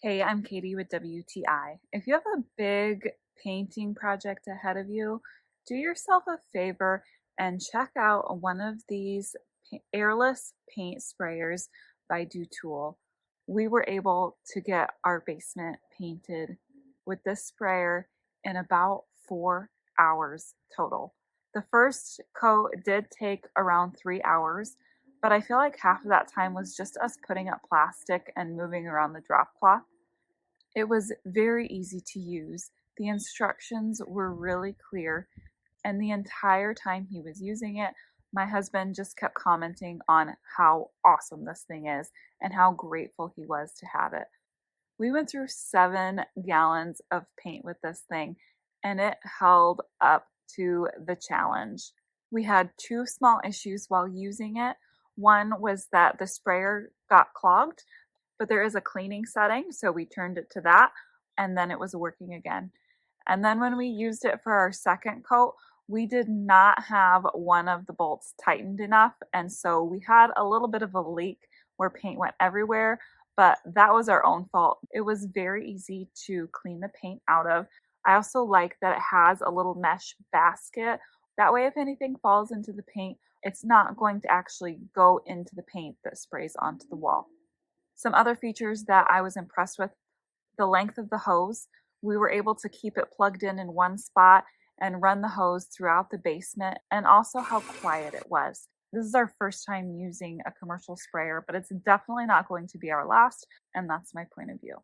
Hey, I'm Katie with WTI. If you have a big painting project ahead of you, do yourself a favor and check out one of these airless paint sprayers by Dotool. We were able to get our basement painted with this sprayer in about 4 hours total. The first coat did take around 3 hours, but I feel like half of that time was just us putting up plastic and moving around the drop cloth. It was very easy to use. The instructions were really clear, and the entire time he was using it, my husband just kept commenting on how awesome this thing is and how grateful he was to have it. We went through 7 gallons of paint with this thing, and it held up to the challenge. We had two small issues while using it. One was that the sprayer got clogged, but there is a cleaning setting, so we turned it to that, and then it was working again. And then when we used it for our second coat, we did not have one of the bolts tightened enough, and so we had a little bit of a leak where paint went everywhere, but that was our own fault. It was very easy to clean the paint out of. I also like that it has a little mesh basket. That way, if anything falls into the paint, it's not going to actually go into the paint that sprays onto the wall. Some other features that I was impressed with: the length of the hose. We were able to keep it plugged in one spot and run the hose throughout the basement, and also how quiet it was. This is our first time using a commercial sprayer, but it's definitely not going to be our last, and that's my point of view.